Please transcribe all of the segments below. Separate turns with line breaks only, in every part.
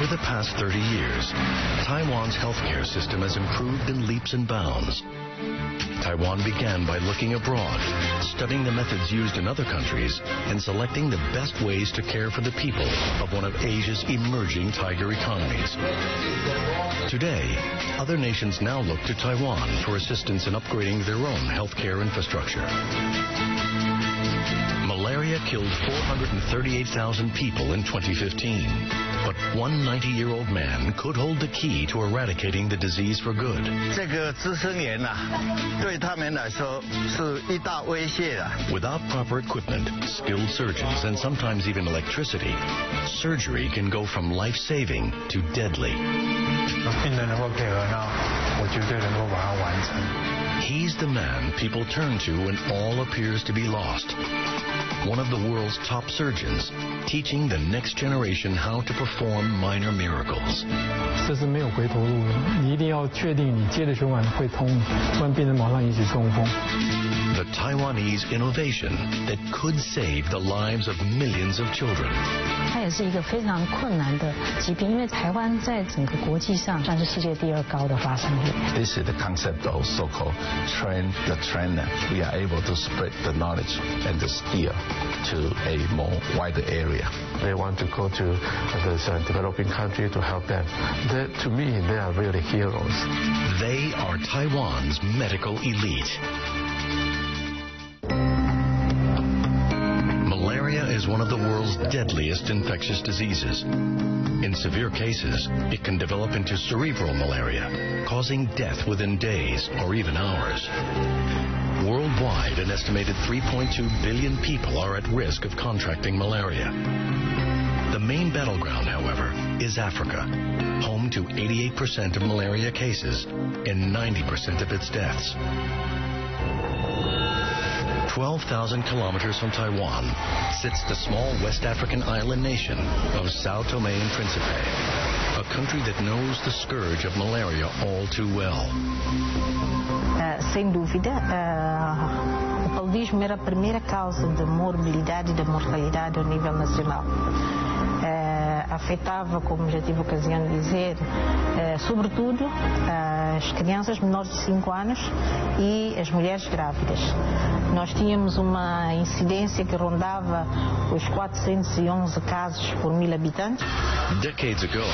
Over the past 30 years, Taiwan's healthcare system has improved in leaps and bounds. Taiwan began by looking abroad, studying the methods used in other countries, and selecting the best ways to care for the people of one of Asia's emerging tiger economies. Today, other nations now look to Taiwan for assistance in upgrading their own healthcare infrastructure. Malaria killed 438,000 people in 2015, but one 90-year-old man could hold the key to eradicating the disease for good.
这个资生炎对他们来说是一大威胁了。
Without proper equipment, skilled surgeons, and sometimes even electricity, surgery can go from life-saving to deadly.
病人能够配合，那我绝对能够把它完成。
He's the man people turn to when all appears to be lost. One of the world's top surgeons, teaching the next generation how to perform minor miracles.
这是没有回头路的，你一定要确定你接的血管会通，不然病人马上引起中风。
The Taiwanese innovation that could save the lives of millions of children.
它也是一个非常困难的疾病，因为台湾在整个国际上算是世界第2高的发生率。
This is the concept of so-called train the trainer. We are able to spread the knowledge and the skill to a more wider area.
They want to go to this developing country to help them. To me, they are really heroes.
They are Taiwan's medical elite. Malaria is one of the world's deadliest infectious diseases. In severe cases, it can develop into cerebral malaria, causing death within days or even hours. Worldwide, an estimated 3.2 billion people are at risk of contracting malaria. The main battleground, however, is Africa, home to 88% of malaria cases and 90% of its deaths. 12,000 kilometers from Taiwan sits the small West African island nation of Sao Tome and Principe, a country that knows the scourge of malaria all too well.
Sem dúvida, o paludismo era a primeira causa de morbilidade e de mortalidade ao nível nacional. Afetava, como já tive ocasião de dizer, sobretudo as crianças menores de 5 anos e as mulheres grávidas. Nós tínhamos uma incidência que rondava os 411 casos por 1.000 habitantes.
Decades ago,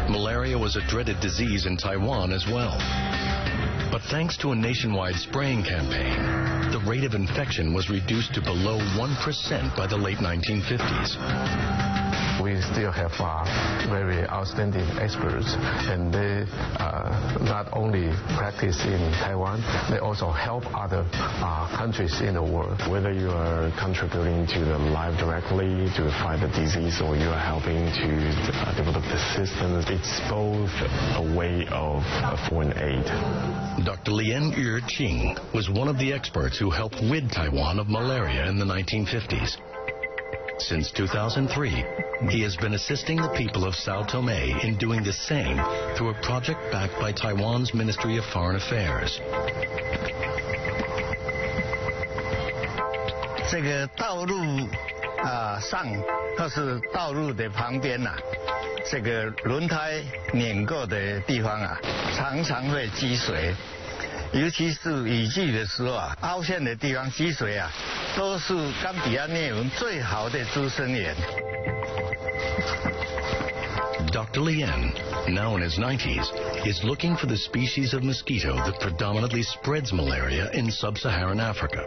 malaria was a dreaded disease in Taiwan as well. But thanks to a nationwide spraying campaign, the rate of infection was reduced to below 1% by the late 1950s.
We still have very outstanding experts, and they not only practice in Taiwan, they also help other countries in the world. Whether you are contributing to the life directly to fight the disease, or you are helping to develop the system, it's both a way of foreign aid.
Dr. Lien Yu-Ching was one of the experts who helped rid Taiwan of malaria in the 1950s. Since 2003, he has been assisting the people of Sao Tome in doing the same through a project backed by Taiwan's Ministry of Foreign Affairs.
这个道路上或是道路的旁边这个轮胎碾过的地方常常会积水。 尤其是雨季的时候凹陷的地方积水都是冈比亚疟蚊最好的滋生源。
Dr. Lien, now in his 90s, is looking for the species of mosquito that predominantly spreads malaria in sub-Saharan Africa.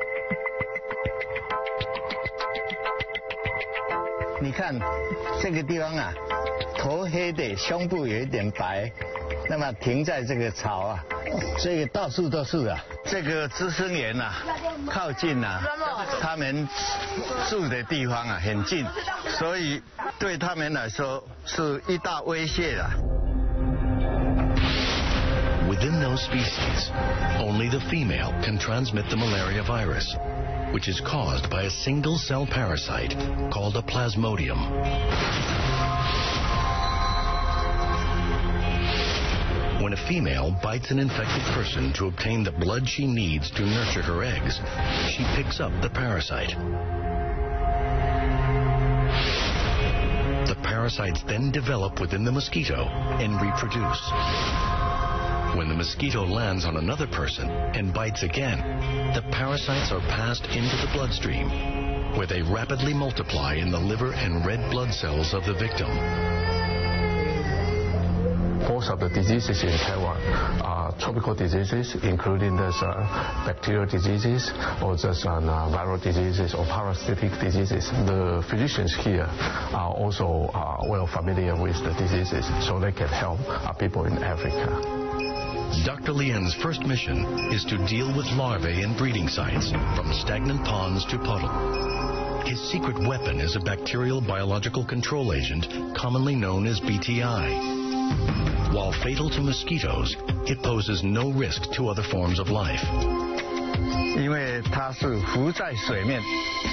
你看这个地方头黑的，胸部有一点白，那么停在这个草所以到处都是这个滋生源靠近他们住的地方很近，所以对他们来说是一大威胁了。
Within those species, only the female can transmit the malaria virus, which is caused by a single-cell parasite called a plasmodium. When a female bites an infected person to obtain the blood she needs to nurture her eggs, she picks up the parasite. The parasite parasites then develop within the mosquito and reproduce. When the mosquito lands on another person and bites again, the parasites are passed into the bloodstream, where they rapidly multiply in the liver and red blood cells of the victim.
Most of the diseases in Taiwan are tropical diseases, including bacterial diseases or just viral diseases or parasitic diseases. The physicians here are also well familiar with the diseases, so they can help people in Africa.
Dr. Lien's first mission is to deal with larvae in breeding sites, from stagnant ponds to puddle. His secret weapon is a bacterial biological control agent commonly known as BTI. While fatal to mosquitoes, it poses no risk to other forms of life.
因为它是浮在水面，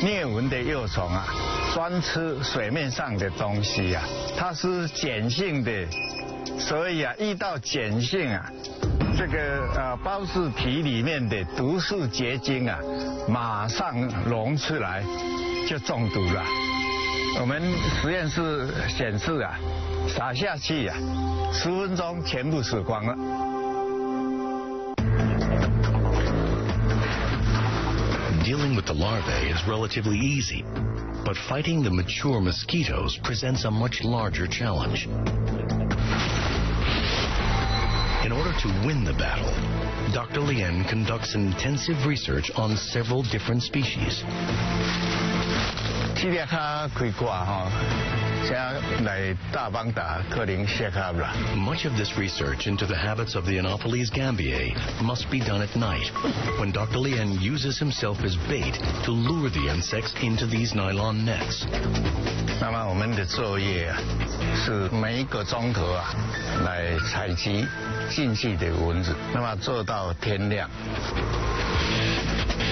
疟蚊的幼虫啊，专吃水面上的东西啊，它是碱性的，所以啊，遇到碱性啊，这个孢子皮里面的毒素结晶啊，马上溶出来，就中毒了。我们实验室显示啊，撒下去啊，10分钟全部死光了。
Dealing with the larvae is relatively easy, but fighting the mature mosquitoes presents a much larger challenge. In order to win the battle, Dr. Lien conducts intensive research on several different species.
这个较开挂哈，像来大邦达可能适合啦。
Much of this research into the habits of the Anopheles gambiae must be done at night, when Dr. Lien uses himself as bait to lure the insects into these nylon nets.
那么我们的作业啊，是每一个钟头啊，来采集进去的蚊子，那么做到天亮。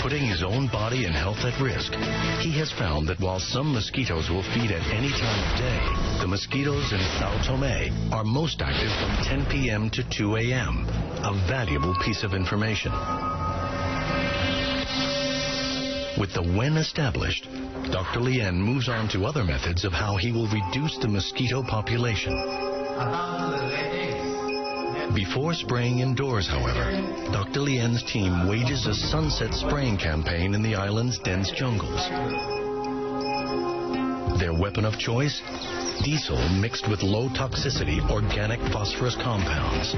Putting his own body and health at risk, he has found that while some mosquitoes will feed at any time of day, the mosquitoes in Sao Tome are most active from 10 p.m. to 2 a.m., a valuable piece of information. With the when established, Dr. Lien moves on to other methods of how he will reduce the mosquito population. Before spraying indoors, however, Dr. Lien's team wages a sunset spraying campaign in the island's dense jungles. Their weapon of choice? Diesel mixed with low-toxicity organic phosphorus compounds.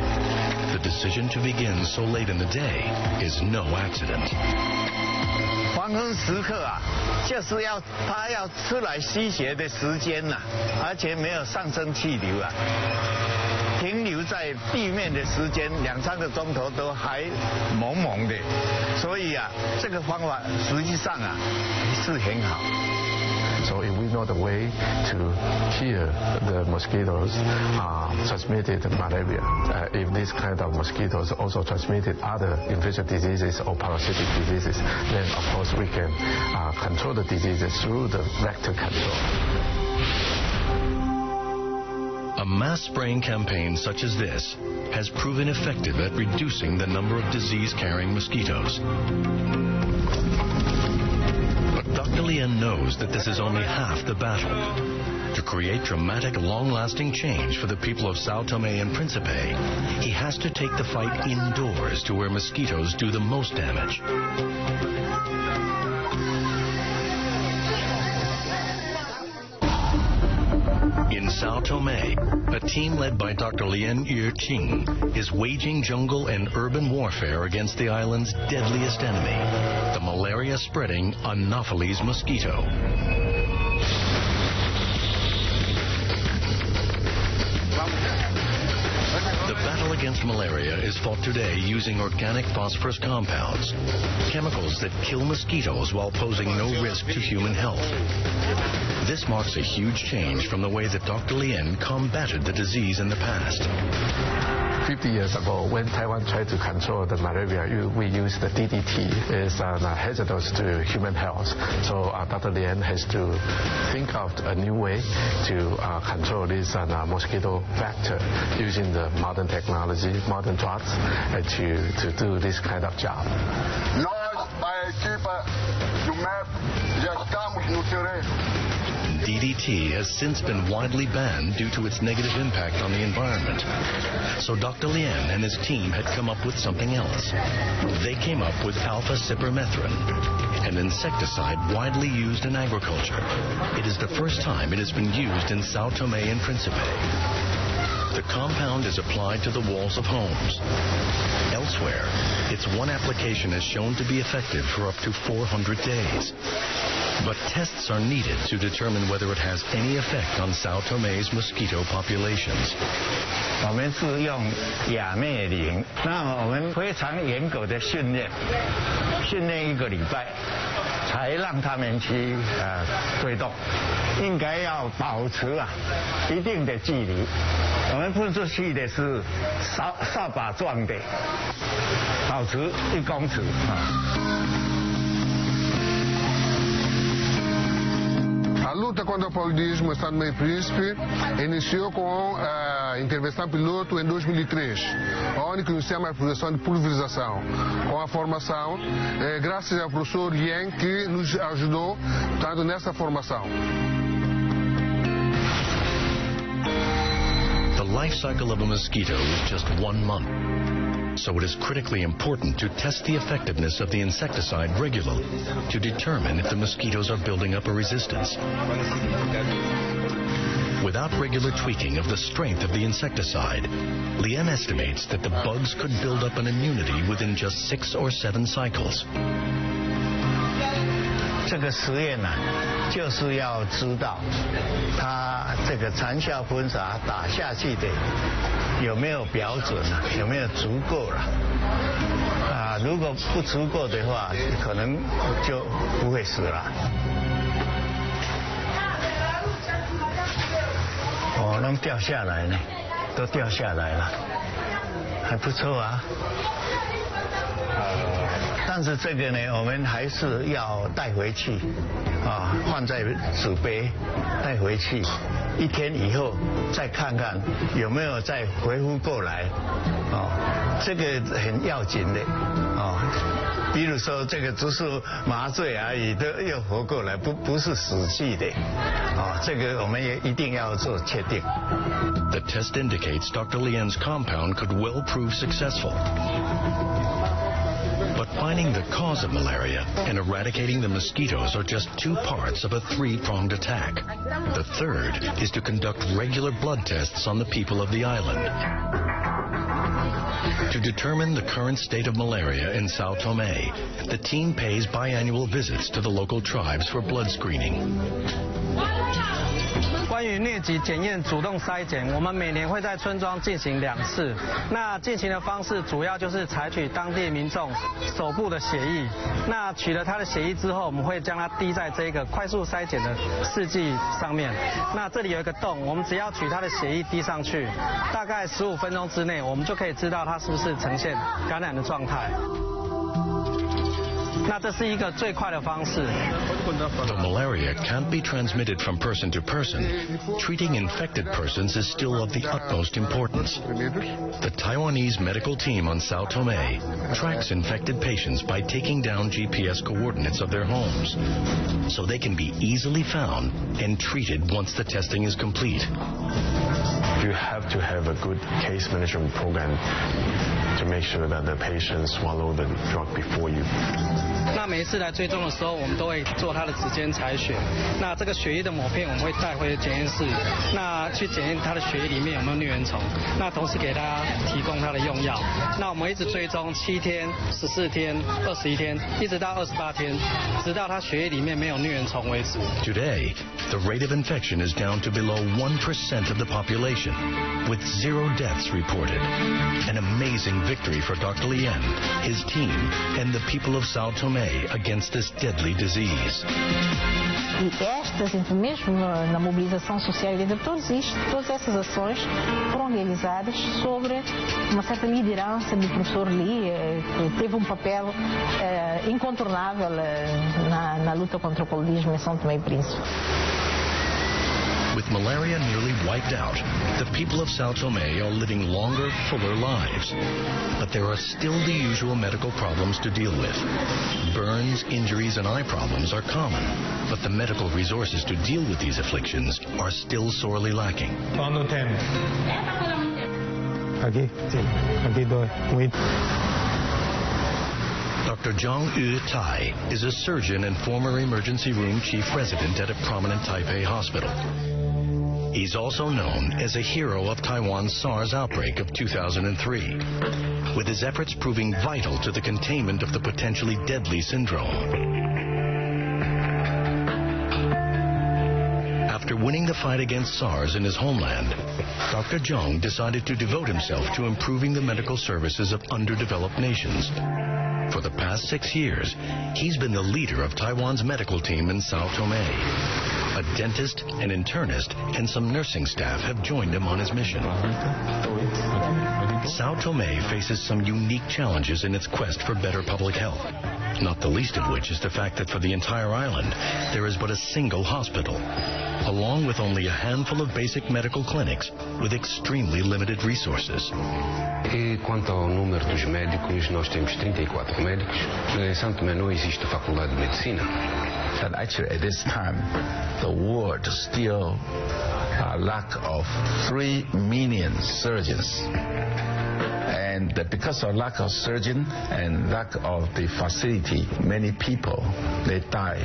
The decision to begin so late in the day is no accident.
黄昏时刻啊，就是它要出来吸血的时间呐，而且没有上升气流啊。停留在地面的时间2-3个钟头都还蒙蒙的，所以啊，这个方法实际上啊是很好。
So if we know the way to kill the mosquitoes transmitted malaria, if this kind of mosquitoes also transmitted other infectious diseases or parasitic diseases, then of course we can control the diseases through the vector control.
A mass spraying campaign such as this has proven effective at reducing the number of disease-carrying mosquitoes. But Dr. Lien knows that this is only half the battle. To create dramatic, long-lasting change for the people of Sao Tome and Principe, he has to take the fight indoors to where mosquitoes do the most damage. In Sao Tome, a team led by Dr. Lien Yir-Ching is waging jungle and urban warfare against the island's deadliest enemy, the malaria-spreading Anopheles mosquito. The battle against malaria is fought today using organic phosphorus compounds, chemicals that kill mosquitoes while posing no risk to human health. This marks a huge change from the way that Dr. Lien combated the disease in the past.
50 years ago, when Taiwan tried to control the malaria, we used the DDT. It's hazardous to human health. So Dr. Lien has to think of a new way to control this mosquito vector using the modern technology, modern drugs, to do this kind of job.
Nós, a equipa do MEP, já estamos no terreno.
DDT has since been widely banned due to its negative impact on the environment. So Dr. Lien and his team had come up with something else. They came up with alpha-cypermethrin, an insecticide widely used in agriculture. It is the first time it has been used in Sao Tome and Principe. The compound is applied to the walls of homes. Elsewhere, its one application is shown to be effective for up to 400 days. But tests are needed to determine whether it has any effect on Sao Tome's mosquito populations.
我们是用亚灭灵，那么我们非常严格的训练1个礼拜，才让他们去推动，应该要保持一定的距离。我们喷出去的是扫把状的，保持1公尺
A luta contra o paludismo no estado do Meio Príncipe iniciou com a intervenção piloto em 2003, onde iniciamos a produção de pulverização, com a formação, graças ao professor Lien, que nos ajudou tanto nessa formação.
The life cycle of a mosquito is just 1 month. So it is critically important to test the effectiveness of the insecticide regularly to determine if the mosquitoes are building up a resistance. Without regular tweaking of the strength of the insecticide, Lien estimates that the bugs could build up an immunity within just 6 or 7 cycles.
这个实验就是要知道它这个残效喷洒打下去的有没有标准有没有足够了如果不足够的话，可能就不会死了。能掉下来呢，都掉下来了，还不错啊。但是这个呢，我们还是要带回去放在纸杯带回去，1天以后再看看有没有再恢复过来这个很要紧的比如说这个只是麻醉而已，都又活过来，不是死去的这个我们也一定要做确定。
The test indicates Dr. Lien's compound could well prove successful. But finding the cause of malaria and eradicating the mosquitoes are just 2 parts of a 3-pronged attack. The third is to conduct regular blood tests on the people of the island. To determine the current state of malaria in Sao Tome, the team pays biannual visits to the local tribes for blood screening.
关于疟疾检验主动筛检，我们每年会在村庄进行2次。那进行的方式主要就是采取当地民众手部的血液。那取了他的血液之后，我们会将它滴在这个快速筛检的试剂上面。那这里有一个洞，我们只要取他的血液滴上去，大概15分钟之内，我们就可以知道他是不是呈现感染的状态。那这是一个最快的方式。
Though malaria can't be transmitted from person to person, treating infected persons is still of the utmost importance. The Taiwanese medical team on Sao Tome tracks infected patients by taking down GPS coordinates of their homes, so they can be easily found and treated once the testing is complete.
You have to have a good case management program to make sure that the patients swallow the drug before you.
那每一次来追踪的时候，我们都会做他的指尖采血。那这个血液的抹片我们会带回检验室，那去检验他的血液里面有没有疟原虫。那同时给他提供他的用药。那我们一直追踪7天、14天、21天，一直到28天，直到他血液里面没有疟原虫为止。
Today, the rate of infection is down to below 1% of the population, with 0 deaths reported. An amazing victory for Dr. Lien, his team, and the people of Sao Tome against this deadly disease.
E estas, mesmo na mobilização social, todas essas ações foram realizadas sobre uma certa liderança do professor Lee, que teve papel incontornável na luta contra o paludismo em São Tomé e Príncipe.
With with malaria nearly wiped out, the people of Sao Tome are living longer, fuller lives. But there are still the usual medical problems to deal with. Burns, injuries, and eye problems are common, but the medical resources to deal with these afflictions are still sorely lacking. Dr. Zhang Yu Tai is a surgeon and former emergency room chief resident at a prominent Taipei hospital. He's also known as a hero of Taiwan's SARS outbreak of 2003, with his efforts proving vital to the containment of the potentially deadly syndrome. After winning the fight against SARS in his homeland, Dr. Zhang decided to devote himself to improving the medical services of underdeveloped nations. For the past 6 years, he's been the leader of Taiwan's medical team in Sao Tome. A dentist, an internist, and some nursing staff have joined him on his mission. Sao Tome faces some unique challenges in its quest for better public health, not the least of which is the fact that for the entire island, there is but a single hospital, along with only a handful of basic medical clinics with extremely limited resources.
E quanto ao número dos médicos, nós temos 34 médicos. Em São Tomé não existe faculdade de medicina.
And actually at this time, the world still lack of 3 million surgeons. And because of lack of surgeon and lack of the facility, many people, they die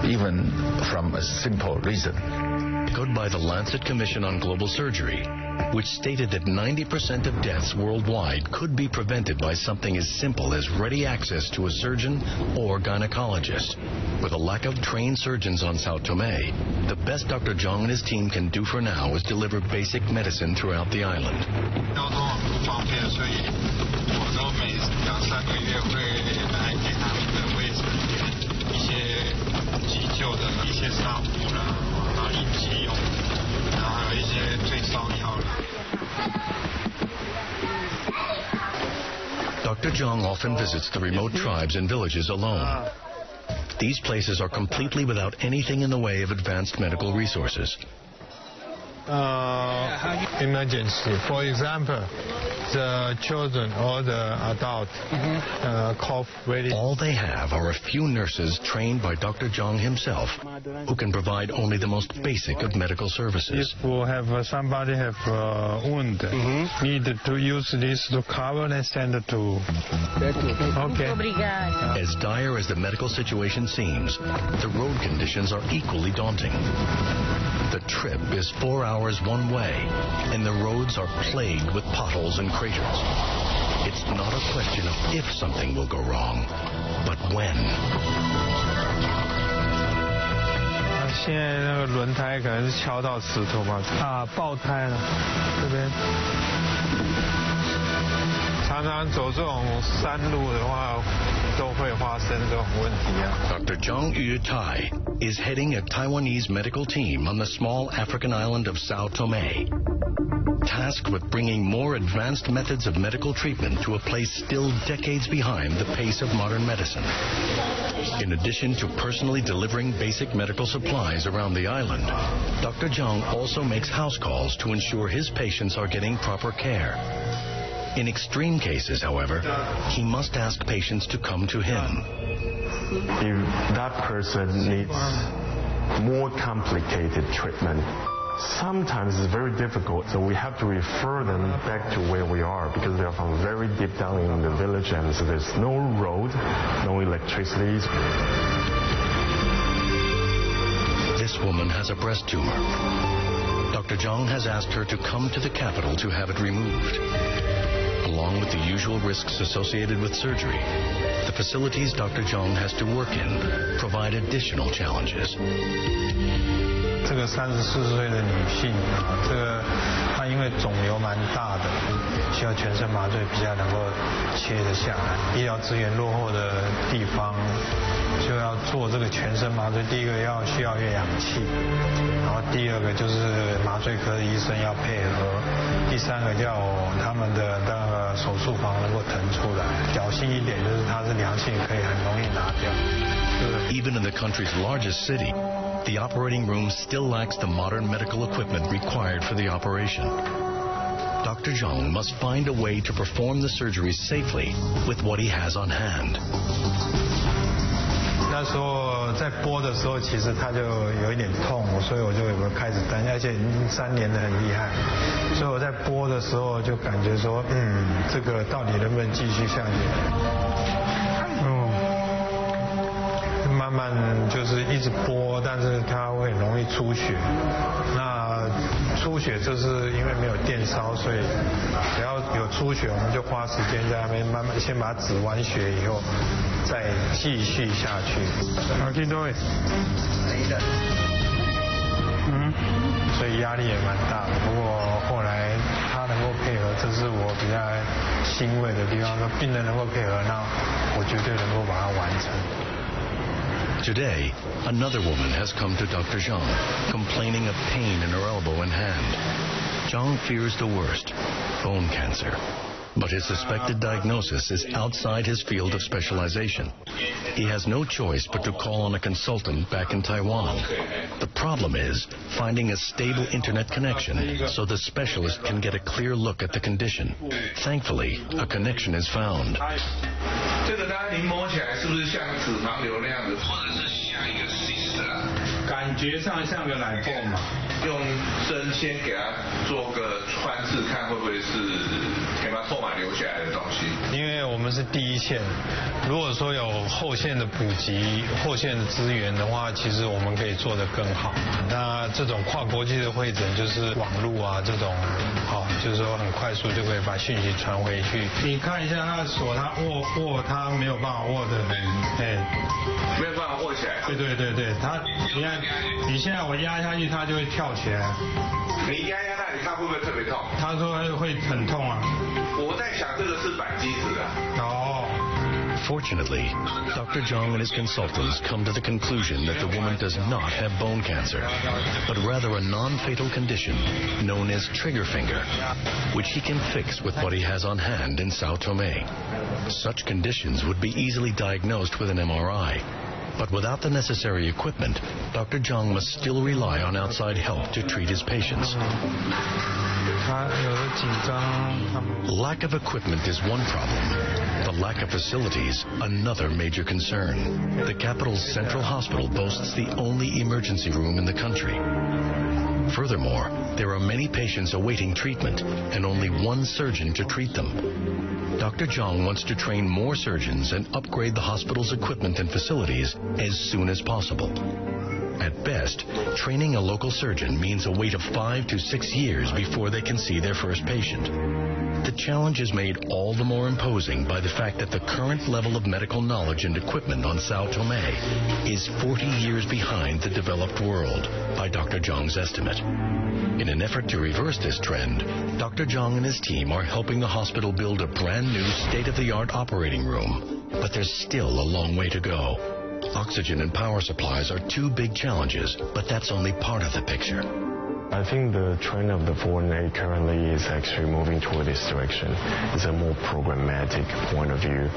even from a simple reason.
Echoed by the Lancet Commission on Global Surgery, which stated that 90% of deaths worldwide could be prevented by something as simple as ready access to a surgeon or gynecologist. With a lack of trained surgeons on Sao Tome, the best Dr. Zhang and his team can do for now is deliver basic medicine throughout the island. Dr. Zhang often visits the remote tribes and villages alone. These places are completely without anything in the way of advanced medical resources.
Emergency. For example, the children or the adult cough very.
All they have are a few nurses trained by Dr. Zhang himself, who can provide only the most basic of medical services.
If somebody have a wound, need to use this to cover and send it to. Okay.
As dire as the medical situation seems, the road conditions are equally daunting. The trip is 4 hours one way, and the roads are plagued with potholes and craters. It's not a question of if something will go wrong, but when.
现在那个轮胎可能是敲到石头吧，爆胎了，这边。常常走这种山路的话，都会发生这种问题啊。
Dr. Zhang Yu Tai is heading a Taiwanese medical team on the small African island of Sao Tome, tasked with bringing more advanced methods of medical treatment to a place still decades behind the pace of modern medicine. In addition to personally delivering basic medical supplies around the island, Dr. Zhang also makes house calls to ensure his patients are getting proper care. In extreme cases, however, he must ask patients to come to him.
If that person needs more complicated treatment, sometimes it's very difficult, so we have to refer them back to where we are because they are from very deep down in the village, and so there's no road, no electricity.
This woman has a breast tumor. Dr. Zhang has asked her to come to the capital to have it removed. Along with the usual risks associated with surgery, the facilities Dr. Zhang has to work in provide additional challenges.
这个34岁的女性她因为肿瘤蛮大的，需要全身麻醉比较能够切得下来。医疗资源落后的地方，就要做这个全身麻醉。第一个需要氧气，然后第二个就是麻醉科的医生要配合，第三个叫他们的那个手术房能够腾出来。侥幸一点就是它是良性，可以很容易拿掉。
Even in the country's largest city, the operating room still lacks the modern medical equipment required for the operation. Dr. Zhang must find a way to perform the surgery safely with what he has on hand.
那时候在播的时候，其实他就有一点痛，所以我就有开始担心，而且已经3年的很厉害，所以我在播的时候就感觉说，这个到底能不能继续下去？慢慢就是一直播，但是它会很容易出血。那出血就是因为没有电烧，所以只要有出血，我们就花时间在那边慢慢先把纸完血以后，再继续下去。好，听各位。所以压力也蛮大的。不过后来他能够配合，这是我比较欣慰的地方。说病人能够配合，那我绝对能够把它完成。
Today, another woman has come to Dr. Zhang, complaining of pain in her elbow and hand. Zhang fears the worst, bone cancer. But his suspected diagnosis is outside his field of specialization. He has no choice but to call on a consultant back in Taiwan. The problem is finding a stable internet connection so the specialist can get a clear look at the condition. Thankfully, a connection is found.
这个刚才您摸起来是不是像脂肪瘤那样子，或者是像一个 cyst 啊？感觉上像个奶泡嘛。用针先给它做个穿刺，看会不会是hematoma留下来的东西。
因为我们是第一线，如果说有后线的补给、后线的资源的话，其实我们可以做得更好。那这种跨国际的会诊就是网络啊这种，就是说很快速就可以把讯息传回去。你看一下他的手，他握他没有办法握的很，
没有办法握起来。
对，他你看你现在我压下去，他就会跳起来。
你压那里，他会不会特别痛？
他说会很痛啊。
我在想这个是扳机指啊。
Fortunately, Dr. Zhang and his consultants come to the conclusion that the woman does not have bone cancer, but rather a non-fatal condition known as trigger finger, which he can fix with what he has on hand in Sao Tome. Such conditions would be easily diagnosed with an MRI. But without the necessary equipment, Dr. Zhang must still rely on outside help to treat his patients. Lack of equipment is one problem. The lack of facilities, another major concern. The capital's central hospital boasts the only emergency room in the country. Furthermore, there are many patients awaiting treatment and only one surgeon to treat them. Dr. Zhang wants to train more surgeons and upgrade the hospital's equipment and facilities as soon as possible. At best, training a local surgeon means a wait of 5 to 6 years before they can see their first patient. The challenge is made all the more imposing by the fact that the current level of medical knowledge and equipment on Sao Tome is 40 years behind the developed world, by Dr. Zhang's estimate. In an effort to reverse this trend, Dr. Zhang and his team are helping the hospital build a brand new state-of-the-art operating room. But there's still a long way to go. Oxygen and power supplies are two big challenges, but that's only part of the picture.
I think the trend of the foreign aid currently is actually moving toward this direction. It's a more programmatic point of view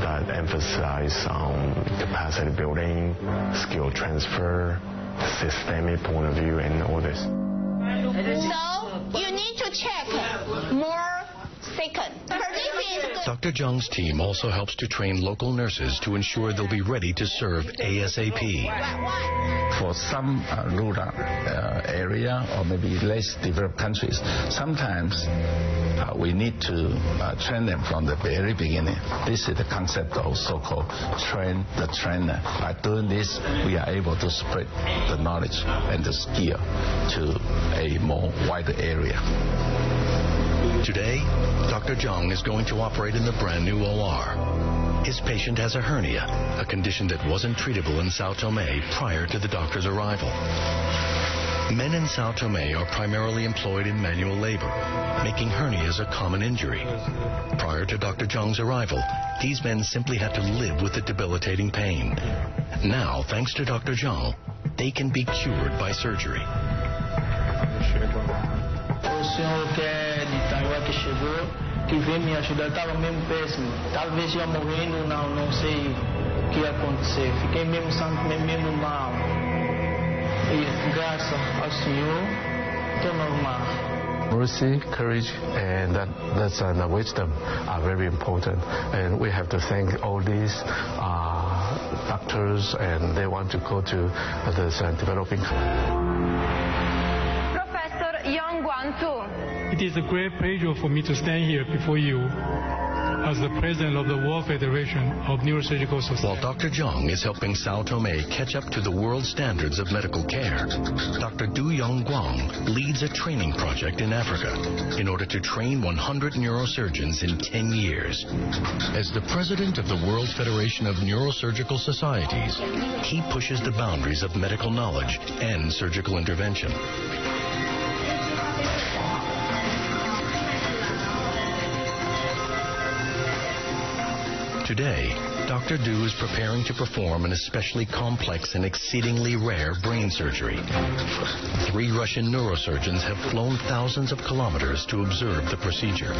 that emphasizes on capacity building, skill transfer, systemic point of view, and all this.
So you need to check more second.
Dr. Zhang's team also helps to train local nurses to ensure they'll be ready to serve ASAP.
For some rural area or maybe less developed countries, sometimes we need to train them from the very beginning. This is the concept of so-called train the trainer. By doing this, we are able to spread the knowledge and the skill to a more wider area.
Today, Dr. Zhang is going to operate in the brand new OR. His patient has a hernia, a condition that wasn't treatable in Sao Tome prior to the doctor's arrival. Men in Sao Tome are primarily employed in manual labor, making hernias a common injury. Prior to Dr. Zhang's arrival, these men simply had to live with the debilitating pain. Now, thanks to Dr. Zhang, they can be cured by surgery.
O senhor que é de Taiwan que chegou, que veio me ajudar, estava mesmo péssimo. Talvez já morrendo, não sei o que ia acontecer. Fiquei mesmo mal. e graças ao Senhor estou normal.
Mercy, courage, and that's wisdom are very important. And we have to thank all these doctors, and they want to go to this developing.
Professor Yang Guangzhu.
It is a great pleasure for me to stand here before you as the president of the World Federation of Neurosurgical Society.
While Dr. Zhang is helping Sao Tome catch up to the world standards of medical care, Dr. Du Yongguang leads a training project in Africa in order to train 100 neurosurgeons in 10 years. As the president of the World Federation of Neurosurgical Societies, he pushes the boundaries of medical knowledge and surgical intervention. Today, Dr. Du is preparing to perform an especially complex and exceedingly rare brain surgery. 3 Russian neurosurgeons have flown thousands of kilometers to observe the procedure.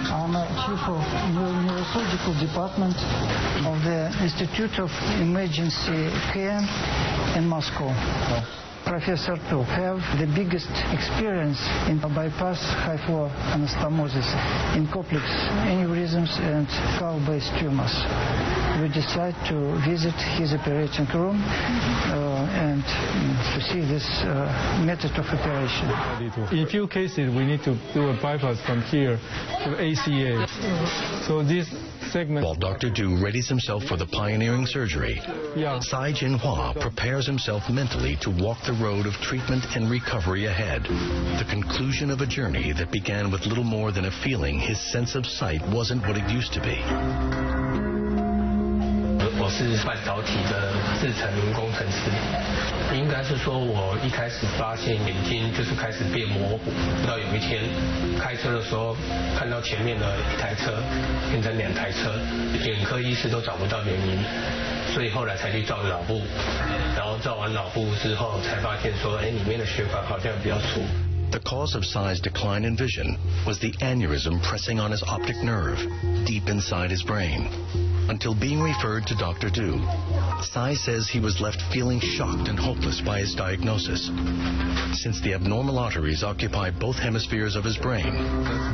I'm chief of neurosurgical department of the Institute of Emergency Care in Moscow. Professor to have the biggest experience in bypass high flow anastomosis in complex aneurysms and skull-based tumors. We decide to visit his operating room and to see this method of operation.
In few cases, we need to do a bypass from here to ACA. So this segment.
While Dr. Du readies himself for the pioneering surgery, Tsai Jinhua prepares himself mentally to walk the road of treatment and recovery ahead. The conclusion of a journey that began with little more than a feeling his sense of sight wasn't what it used to be.
我是半导体的制程工程师，应该是说我一开始发现眼睛就是开始变模糊，直到有一天开车的时候看到前面的一台车变成2台车，眼科医师都找不到原因，所以后来才去照脑部，然后照完脑部之后才发现说，里面的血管好像比较粗。
The cause of Tsai's decline in vision was the aneurysm pressing on his optic nerve deep inside his brain. Until being referred to Dr. Du, Tsai says he was left feeling shocked and hopeless by his diagnosis. Since the abnormal arteries occupy both hemispheres of his brain,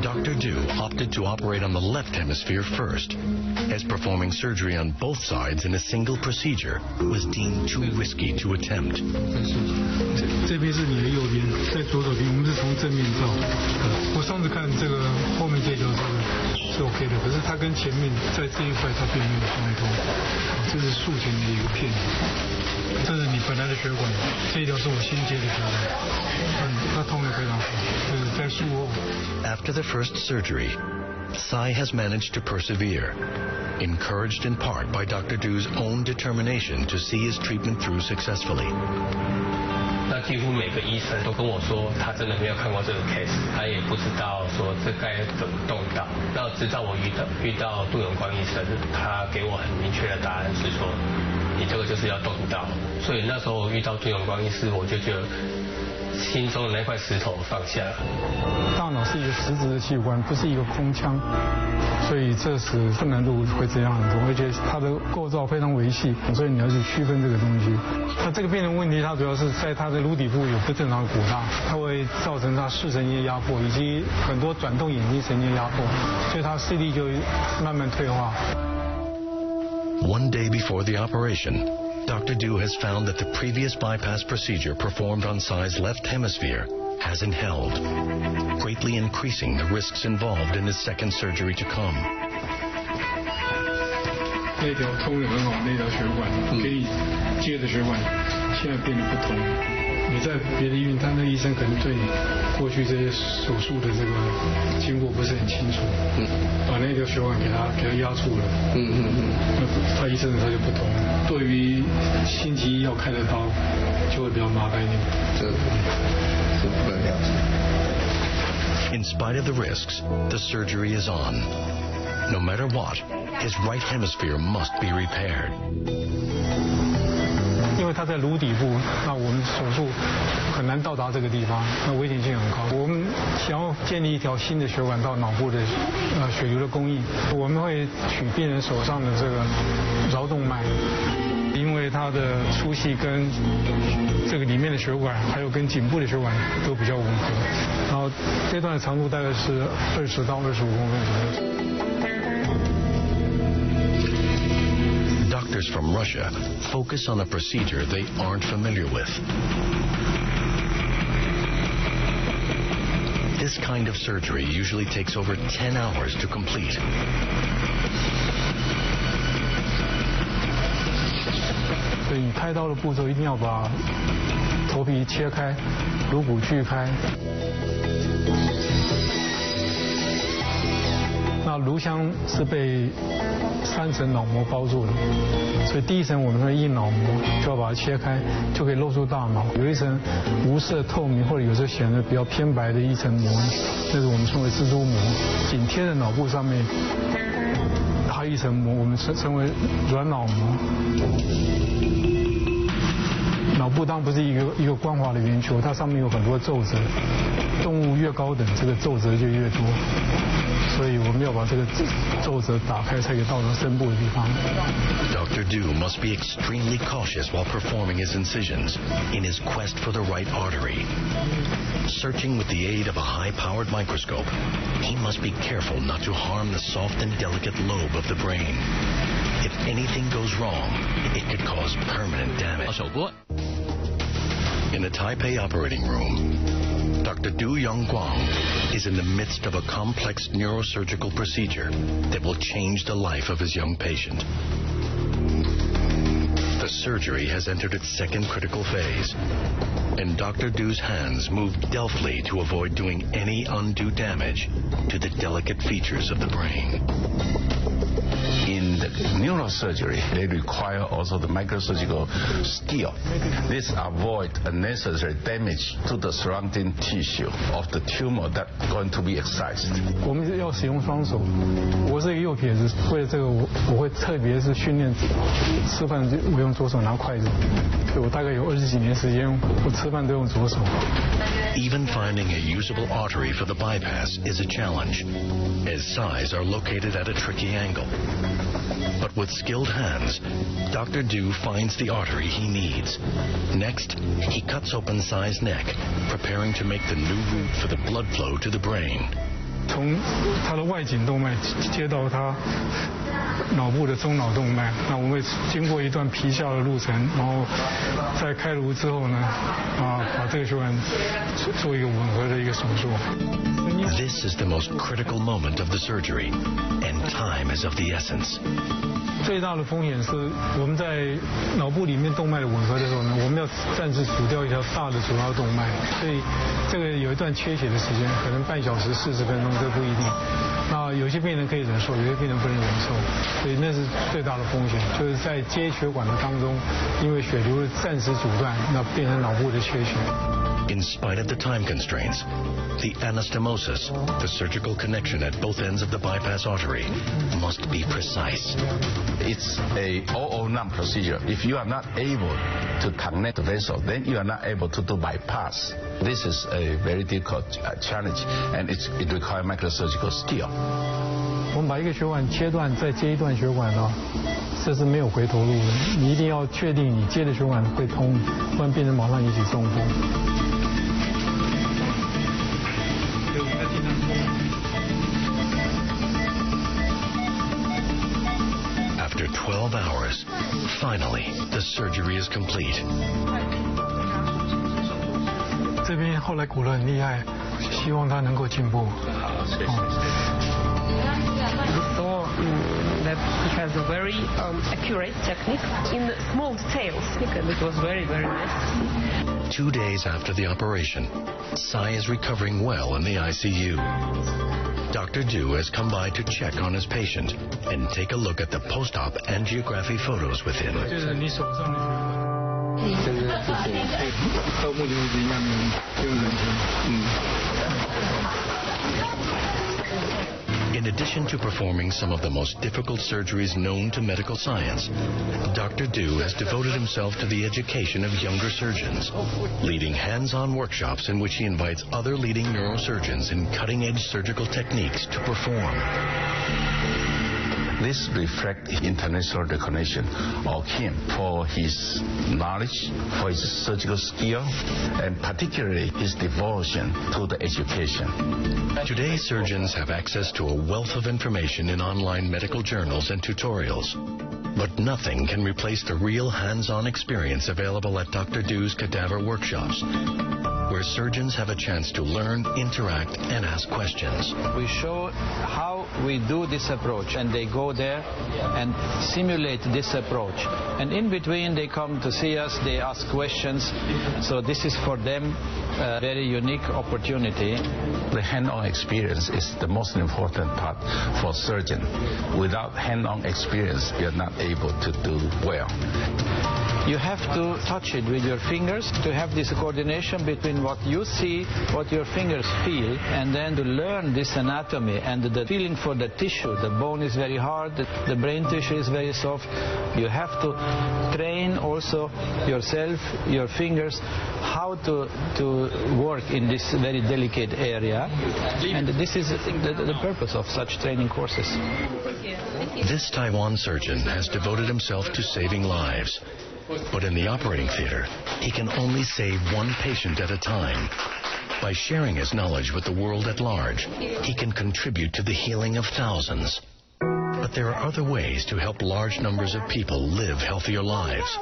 Dr. Du opted to operate on the left hemisphere first, as performing surgery on both sides in a single procedure was deemed too risky to attempt.
这边是你的右边，在左手边，我们是从正面照。我上次看这个后面这条是 OK 的，可是它跟前面在这一块它并没有相通，这是术前的一个骗子。这是你本来的血管，这一条是我新接的血管，它通得非常好，就是在术后。
After the first surgery, Tsai has managed to persevere, encouraged in part by Dr. Du's own determination to see his treatment through successfully.
那几乎每个医生都跟我说，他真的没有看过这个 case， 他也不知道说这该怎么动刀。那直到我遇到杜永光医生，他给我很明确的答案是说，你这个就是要动刀。所以那时候我遇到杜永光医师，我就觉得心中的那块石头放下了。
大脑是一个实质的器官，不是一个空腔。 所以这使困难度会增加很多，而且它的构造非常维系，所以你要去区分这个东西。那这个病人问题，它主要是在它的颅底部有不正常的鼓大，它会造成它视神经压迫，以及很多转动眼睛神经压迫，所以它视力就慢慢退化。
One day before the operation, Dr. Du has found that the previous bypass procedure performed on Tsai's left hemisphere hasn't held, greatly increasing the risks involved in his second surgery to come.
那条通得很好，那条血管给你接的血管现在变得不同。你在别的医院，他那医生可能对过去这些手术的这个经过不是很清楚，把那条血管给他压住了，那他医生他就不同。对于星期一要开的刀，就会比较麻烦一点。这是不能了解。
In spite of the risks, the surgery is on. No matter what, his right hemisphere must be repaired.
因为它在颅底部，那我们手术很难到达这个地方，那危险性很高。我们想要建立一条新的血管到脑部的血流的供应，我们会取病人手上的这个桡动脉，因为为它的粗细跟这个里面的血管，还有跟颈部的血管都比较吻合。然后这段的长度大概是20到25公分左右。
Doctors from Russia focus on a procedure they aren't familiar with. This kind of surgery usually takes over 10 hours to complete.
所以你开刀的步骤一定要把头皮切开，颅骨锯开。那颅腔是被3层脑膜包住的，所以第一层我们的硬脑膜就要把它切开，就可以露出大脑。有一层无色透明或者有时候显得比较偏白的一层膜，那是我们称为蜘蛛膜。紧贴在脑部上面还有一层膜，我们称为软脑膜。脑部当然不是一个光滑的圆球，它上面有很多皱褶。动物越高等，这个皱褶就越多。所以我们要把这个皱褶打开，才可以到达深部的地方。
Dr. Du must be extremely cautious while performing his incisions in his quest for the right artery. Searching with the aid of a high-powered microscope, he must be careful not to harm the soft and delicate lobe of the brain. If anything goes wrong, it could cause permanent damage. In the Taipei operating room, Dr. Du Yongguang is in the midst of a complex neurosurgical procedure that will change the life of his young patient. The surgery has entered its second critical phase, and Dr. Du's hands move deftly to avoid doing any undue damage to the delicate features of the brain.
In the neurosurgery, they require also the microsurgical skill. This avoids unnecessary damage to the surrounding tissue of the tumor that's going to be excised.
我们要使用双手。我是一个右撇子，为了这个我会特别是训练吃饭我用左手拿筷子，所以我大概有20几年时间，我吃饭都用左手。
Even finding a usable artery for the bypass is a challenge, as size are located at a tricky angle. But with skilled hands, Dr. Du finds the artery he needs. Next, he cuts open Sai's neck, preparing to make the new route for the blood flow to the brain.
从他的外颈动脉接到他脑部的中脑动脉，那我们会经过一段皮下的路程，然后在开颅之后呢，把这个血管做一个吻合的一个手术。
This is the most critical moment of the surgery, and time is of the essence.
最大的风险是我们在脑部里面动脉的吻合的时候呢，我们要暂时阻掉一条大的主要动脉，所以这个有一段缺血的时间，可能半小时40分钟，这不一定。那有些病人可以忍受，有些病人不能忍受，所以那是最大的风险，就是在接血管的当中，因为血流暂时阻断，那变成脑部的缺血。
In spite of the time constraints, the anastomosis, the surgical connection at both ends of the bypass artery, must be precise.
It's a all or none procedure. If you are not able to connect the vessel, then you are not able to do bypass. This is a very difficult challenge, and it requires microsurgical skill.
我们把一个血管切断，再接一段血管呢，这是没有回头路的。你一定要确定你接的血管会通，不然病人马上引起中风。
After 12 hours, finally, the surgery is complete.
这边后来鼓得很厉害，希望他能够进步。
saw that he has a very accurate technique in small details, and it was very, very nice.
2 days after the operation, Sai is recovering well in the ICU. Dr. Du has come by to check on his patient and take a look at the post-op angiography photos with him.
这是你手上的血管。这个到目前为止应该没有问题。
In addition to performing some of the most difficult surgeries known to medical science, Dr. Du has devoted himself to the education of younger surgeons, leading hands-on workshops in which he invites other leading neurosurgeons in cutting-edge surgical techniques to perform.
This reflects international recognition of him for his knowledge, for his surgical skill, and particularly his devotion to the education.
Today, surgeons have access to a wealth of information in online medical journals and tutorials. But nothing can replace the real hands-on experience available at Dr. Du's cadaver workshops, where surgeons have a chance to learn, interact, and ask questions.
We show how we do this approach, and they go there and simulate this approach. And in between, they come to see us, they ask questions. So this is for them a very unique opportunity.
The hand-on experience is the most important part for surgeon. Without hand-on experience, you're not able to do well.
You have to touch it with your fingers to have this coordination between what you see, what your fingers feel, and then to learn this anatomy and the feeling for the tissue. The bone is very hard, the brain tissue is very soft. You have to train also yourself, your fingers, how to work in this very delicate area. And this is the purpose of such training courses.
This Taiwan surgeon has devoted himself to saving lives. But in the operating theater, he can only save one patient at a time. By sharing his knowledge with the world at large, he can contribute to the healing of thousands. But there are other ways to help large numbers of people live healthier lives.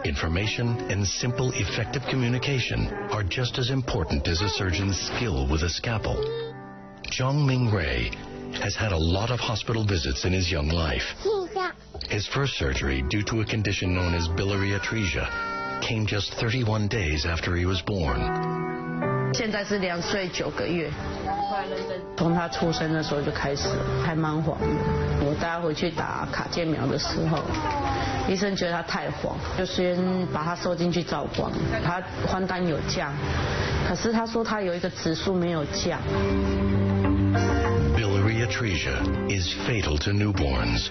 Information and simple, effective communication are just as important as a surgeon's skill with a scalpel. Zhang Ming Ray has had a lot of hospital visits in his young life. His first surgery, due to a condition known as biliary atresia, came just 31 days after he was born.
现在是2岁9个月，从他出生的时候就开始了，还蛮黄的。我带他回去打卡介苗的时候，医生觉得他太黄，就先把他收进去照光。他黄疸有降，可是他说他有一个指数没有降。
Biliary atresia is fatal to newborns.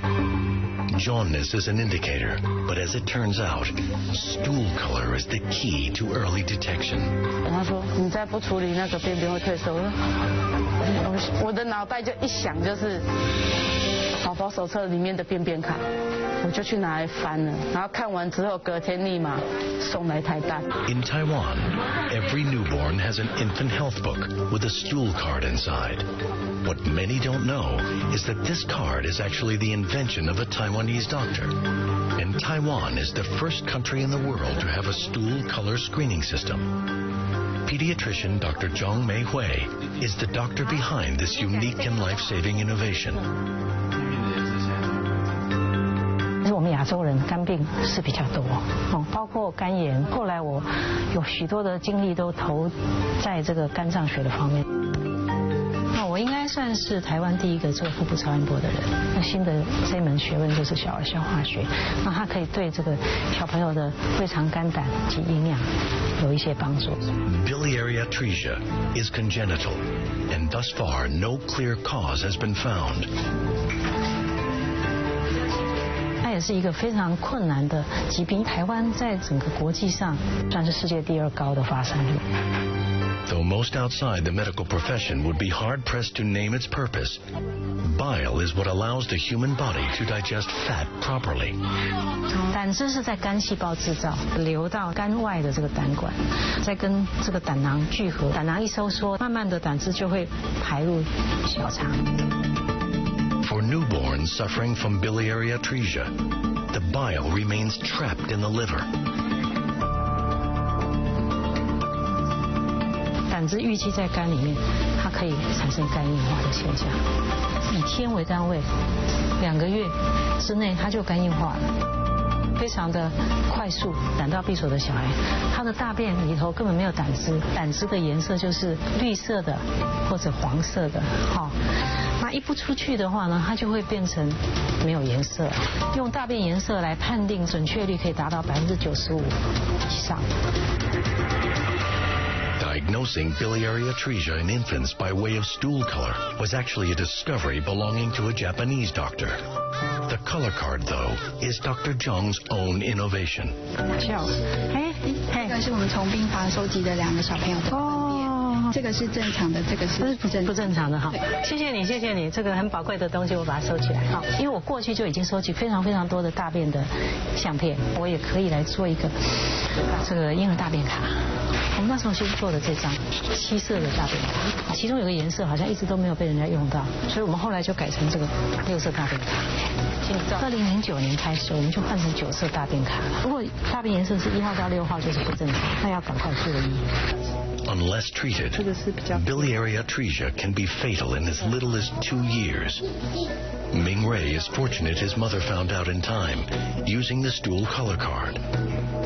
Jaundice is an indicator, but as it turns out, stool color is the key to early detection.
他说你再不处理那个便便会退缩。我的脑袋就一想就是宝宝手册里面的便便卡，我就去拿来翻了，然后看完之后隔天立马送来台大。
In Taiwan, every newborn has an infant health book with a stool card inside. What many don't know is that this card is actually the invention of a Taiwanese doctor. And Taiwan is the first country in the world to have a stool color screening system. Pediatrician Dr. Zhang Mei Hui is the doctor behind this unique and life-saving innovation.
我们亚洲人肝病是比较多，包括肝炎。后来我有许多的精力都投在这个肝脏学的方面。那我应该算是台湾第一个做腹部超音波的人。那新的这门学问就是小儿消化学，那它可以对这个小朋友的胃肠肝胆及营养有一些帮助。
Biliary atresia is congenital, and thus far no clear cause has been found.
它也是一个非常困难的疾病。台湾在整个国际上算是世界第2高的发生率。
Though most outside the medical profession would be hard-pressed to name its purpose, bile is what allows the human body to digest fat properly.
胆汁是在肝细胞制造，流到肝外的这个胆管，再跟这个胆囊聚合，胆囊一收缩，慢慢的胆汁就会排入小肠。
For newborns suffering from biliary atresia, the bile remains trapped in the liver.
胆汁淤积在肝里面，它可以产生肝硬化的现象。以天为单位，2个月之内它就肝硬化了，非常的快速。胆道闭锁的小孩，他的大便里头根本没有胆汁，胆汁的颜色就是绿色的或者黄色的，那一不出去的话呢，它就会变成没有颜色。用大便颜色来判定，准确率可以达到95%以上。
Diagnosing biliary atresia in infants by way of stool color was actually a discovery belonging to a Japanese doctor. The color card, though, is Dr. Zhang's own innovation.
这个是我们从病房收集的2个小朋友的粪便。这个是正常的，这个是不正常的哈。
谢谢你，谢谢你，这个很宝贵的东西我把它收起来。好，因为我过去就已经收集非常非常多的大便的相片，我也可以来做一个这个婴儿大便卡。我们那时候去做的这张7色的大便卡，其中有个颜色好像一直都没有被人家用到，所以我们后来就改成这个6色大便卡。2009年开始，我们就换成9色大便卡了。如果大便颜色是1号到6号就是不正常，那要赶快就医。
Unless treated, biliary atresia can be fatal in as little as 2 years. Ming Ray is fortunate his mother found out in time, using the stool color card.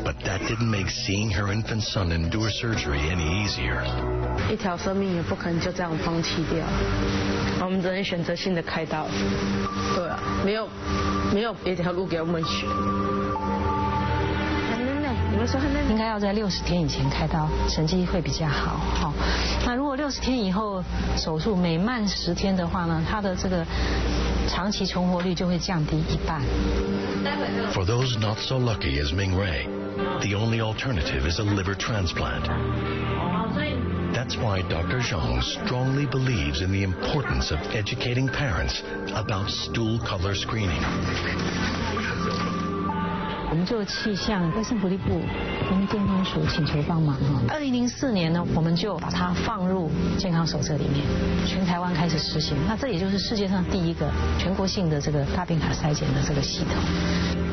But that didn't make seeing her infant son endure surgery any easier.
一条生命也不可能就这样放弃掉，我们只能选择性的开刀。对啊，没有别条路给我们选。
应该要在60天以前开刀，成绩会比较好。好，那如果60天以后手术，每慢10天的话呢，它的这个长期存活率就会降低1半。
For those not so lucky as Ming Ray, the only alternative is a liver transplant. That's why Dr. Zhang strongly believes in the importance of educating parents about stool color screening.
我们就气象卫生福利部跟健康署请求帮忙哈。2004年呢，我们就把它放入健康手册里面，全台湾开始实行。那这也就是世界上第一个全国性的这个大便卡筛检的这个系统。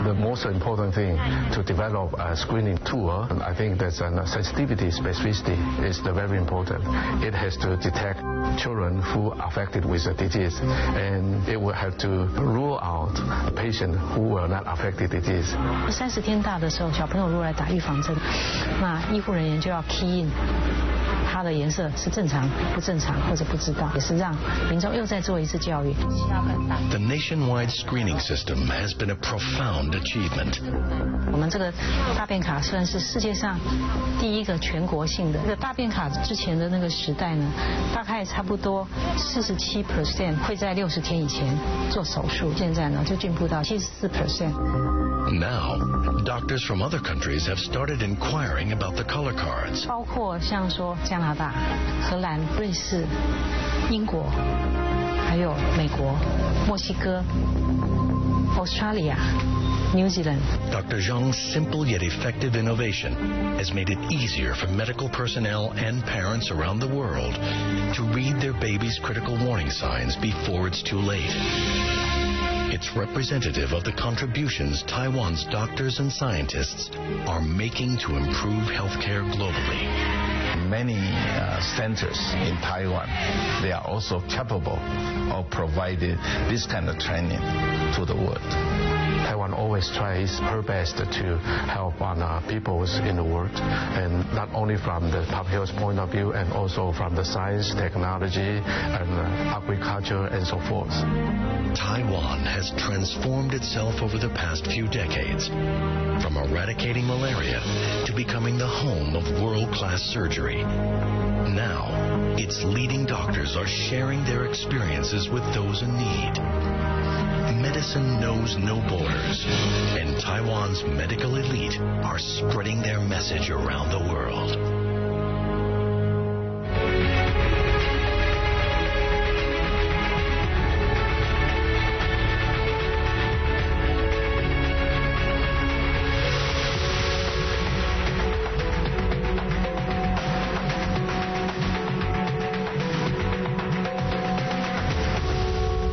The most important thing to develop a screening tool, and I think that's sensitivity, specificity is very important. It has to detect children who are affected with the disease, and it will have to rule out patients who were not affected disease.
30天大的时候，小朋友如果来打预防针，那医护人员就要 key in 它的颜色是正常、不正常或者不知道，也是让民众又再做一次教育。
The nationwide screening system has been a profound achievement.
我们这个大便卡算是世界上第一个全国性的。这个大便卡之前的那个时代呢，大概差不多47% 会在60天以前做手术，现在呢就进步到74%。
Now, doctors from other countries have started inquiring about the color cards.
包括像说加拿大、荷兰、瑞士、英国，还有美国、墨西哥、Australia、New Zealand.
Dr. Zhang's simple yet effective innovation has made it easier for medical personnel and parents around the world to read their baby's critical warning signs before it's too late. It's representative of the contributions Taiwan's doctors and scientists are making to improve healthcare globally.
Many centers in Taiwan, they are also capable of providing this kind of training to the world.
Taiwan always tries her best to help on people in the world, and not only from the public health point of view, and also from the science, technology, and agriculture, and so forth.
Taiwan has transformed itself over the past few decades, from eradicating malaria to becoming the home of world-class surgery. Now, its leading doctors are sharing their experiences with those in need. Medicine knows no borders, and Taiwan's medical elite are spreading their message around the world.